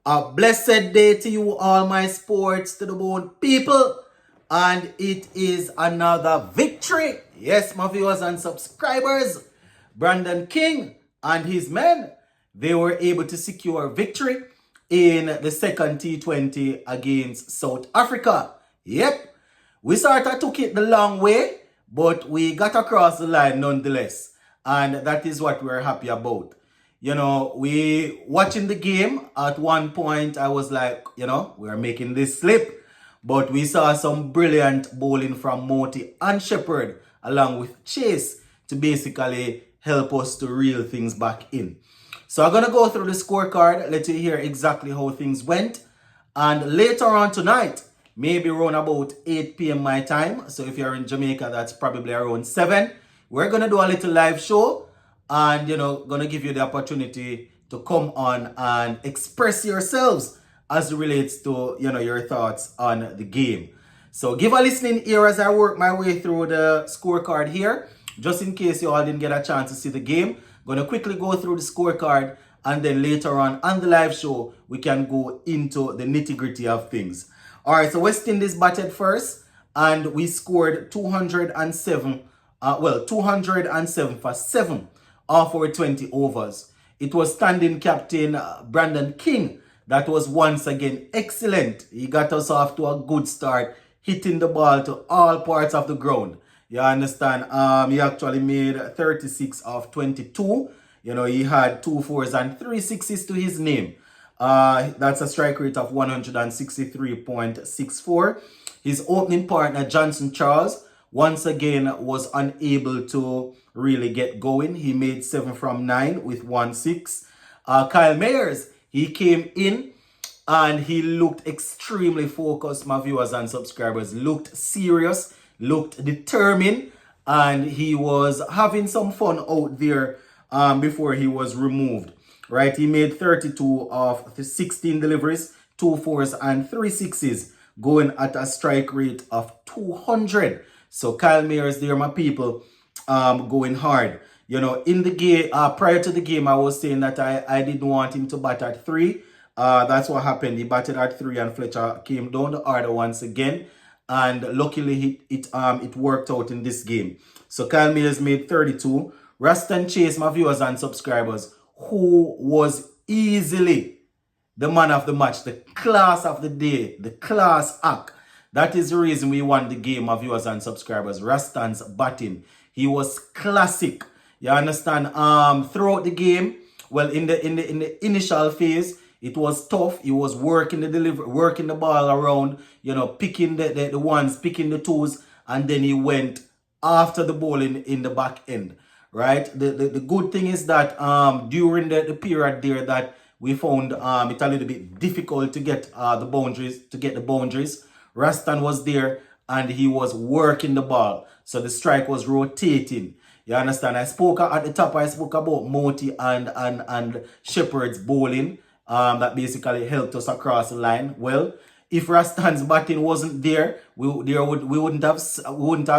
A blessed day to you all, my sports to the bone people. And it is another victory. Yes, my viewers and subscribers. Brandon King and his men, they were able to secure victory in the second T20 against South Africa. Yep, we sort of took it the long way, but we got across the line nonetheless. And that is what we're happy about. We watching the game at one point, I was like, we're making this slip. But we saw some brilliant bowling from Moti and Shepherd along with Chase to basically help us to reel things back in. So I'm going to go through the scorecard, let you hear exactly how things went. And later on tonight, maybe around about 8 p.m. my time. So if you're in Jamaica, that's probably around 7. We're going to do a little live show and, going to give you the opportunity to come on and express yourselves as it relates to, your thoughts on the game. So give a listening ear as I work my way through the scorecard here. Just in case you all didn't get a chance to see the game, going to quickly go through the scorecard and then later on the live show, we can go into the nitty-gritty of things. All right, so West Indies batted first and we scored 207 for 7 off our 20 overs. It was standing captain Brandon King that was once again excellent. He got us off to a good start, hitting the ball to all parts of the ground. You understand? He actually made 36 of 22. He had 2 fours and 3 sixes to his name. That's a strike rate of 163.64. His opening partner, Johnson Charles, once again was unable to really get going. He made 7 from 9 with 1-6. Kyle Mayers, he came in and he looked extremely focused, my viewers and subscribers. Looked serious, looked determined, and he was having some fun out there before he was removed. Right, he made 32 of the 16 deliveries, 2 fours and 3 sixes, going at a strike rate of 200. So Kyle Mayers there, my people, going hard. In the game, prior to the game, I was saying that I didn't want him to bat at 3. That's what happened. He batted at 3 and Fletcher came down the order once again. And luckily, it worked out in this game. So Kyle Mayers made 32. Raston Chase, my viewers and subscribers, who was easily the man of the match, the class of the day, the class act. That is the reason we won the game, my viewers and subscribers. Raston's batting. He was classic. You understand? Throughout the game, well, in the initial phase, it was tough. He was working the delivery, working the ball around, picking the ones, picking the twos, and then he went after the ball in the back end. Right? The good thing is that during the period there that we found it a little bit difficult to get the boundaries, Raston was there and he was working the ball. So the strike was rotating. You understand? I spoke at the top, I spoke about Moti and Shepherd's bowling that basically helped us across the line. Well, if Raston's batting wasn't there, we wouldn't have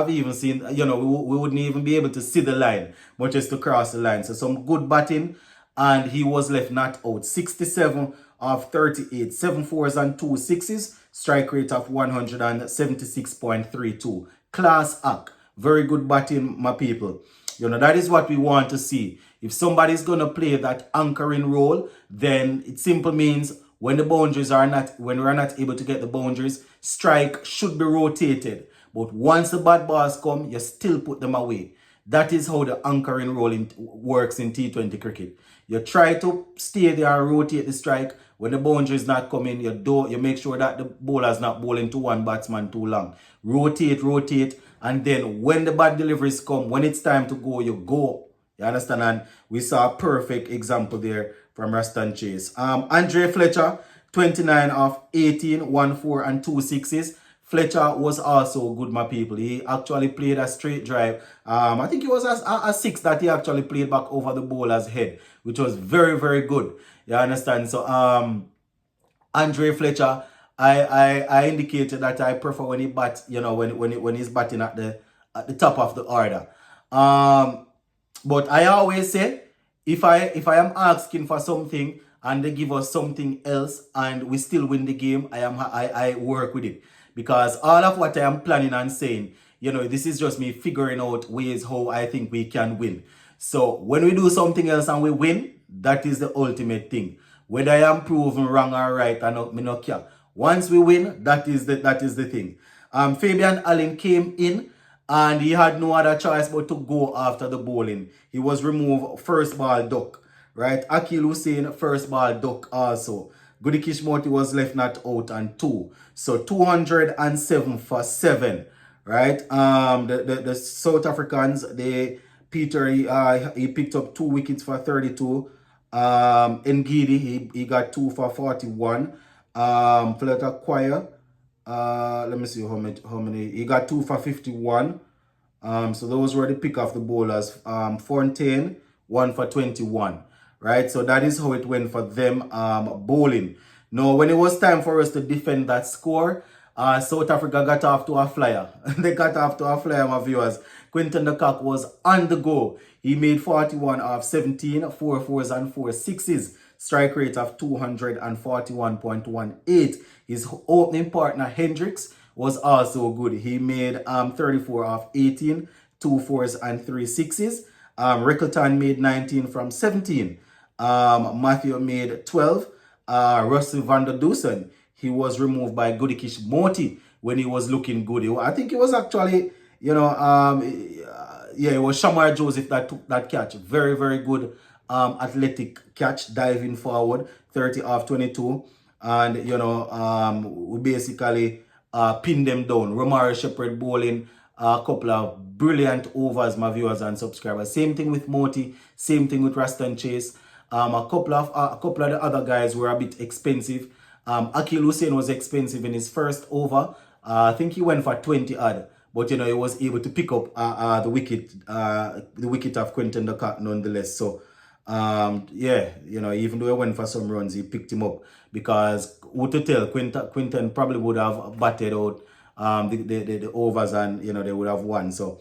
even seen, we wouldn't even be able to see the line, much as to cross the line. So some good batting, and he was left not out. 67 of 38, 7 fours and 2 sixes, strike rate of 176.32. Class act. Very good batting, my people. That is what we want to see. If somebody's going to play that anchoring role, then it simply means when we're not able to get the boundaries, strike should be rotated. But once the bad balls come, you still put them away. That is how the anchoring role works in T20 cricket. You try to stay there and rotate the strike. When the boundary is not coming, you make sure that the bowler is not bowling to one batsman too long. Rotate, and then when the bad deliveries come, when it's time to go, you go. You understand? And we saw a perfect example there from Raston Chase. Andre Fletcher, 29 of 18, 1 4 and 2 sixes. Fletcher was also good, my people. He actually played a straight drive. I think it was a 6 that he actually played back over the bowler's head, which was very, very good. You understand? So Andre Fletcher, I indicated that I prefer when he bats, when he's batting at the top of the order. But I always say, if I am asking for something and they give us something else and we still win the game, I work with it. Because all of what I am planning and saying, this is just me figuring out ways how I think we can win. So when we do something else and we win, that is the ultimate thing. Whether I am proven wrong or right, me no care. Once we win, that is the thing. Fabian Allen came in and he had no other choice but to go after the bowling. He was removed first ball duck, right? Akil Hussein first ball duck also. Goody Kishmoti was left not out and 2. So 207 for 7, right? The South Africans, Peter, he picked up 2 wickets for 32. Ngidi, he got 2 for 41. Flutter Choir, let me see how many. He got 2 for 51. So those were the pick of the bowlers. Fontaine, 1 for 21. Right? So that is how it went for them bowling. Now, when it was time for us to defend that score, South Africa got off to a flyer. They got off to a flyer, my viewers. Quinton de Kock was on the go. He made 41 off 17, 4 fours and 4 sixes. Strike rate of 241.18. His opening partner, Hendricks, was also good. He made 34 off 18, 2 fours and 3 sixes. Rickleton made 19 from 17. Matthew made 12. Russell van der Dusen, he was removed by Goody Kishmoti when he was looking good. I think it was actually, it was Shamar Joseph that took that catch. Very, very good athletic catch, diving forward, 30 off 22. And, we basically pinned them down. Romari Shepherd bowling a couple of brilliant overs, my viewers and subscribers. Same thing with Moti, same thing with Raston Chase. A couple of the other guys were a bit expensive. Akil Hussein was expensive in his first over. I think he went for 20 odd, but he was able to pick up the wicket of Quinton de Kock nonetheless. So even though he went for some runs, he picked him up because who to tell, Quinton probably would have batted out the overs and they would have won. So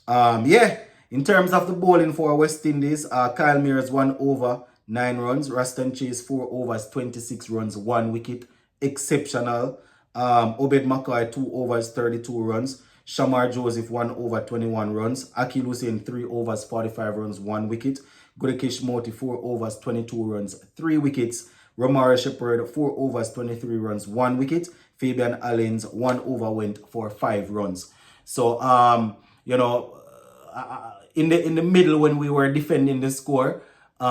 in terms of the bowling for West Indies, Kyle Mears 1 over 9 runs. Raston Chase 4 overs 26 runs, 1 wicket. Exceptional. Obed McCoy 2 overs 32 runs. Shamar Joseph 1 over 21 runs. Akil Hussein 3 overs 45 runs, 1 wicket. Gudakesh Moti 4 overs 22 runs, 3 wickets. Romari Shepherd 4 overs 23 runs, 1 wicket. Fabian Allen's 1 over went for 5 runs. So in the middle when we were defending the score, they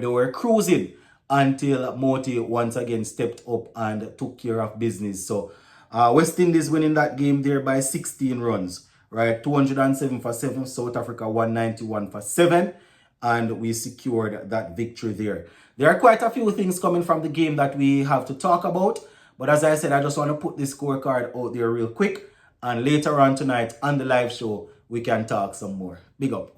were cruising until Moti once again stepped up and took care of business. So West Indies winning that game there by 16 runs, right? 207 for 7, South Africa 191 for 7, and we secured that victory there. There are quite a few things coming from the game that we have to talk about, but as I said, I just want to put this scorecard out there real quick, and later on tonight on the live show, we can talk some more. Big up.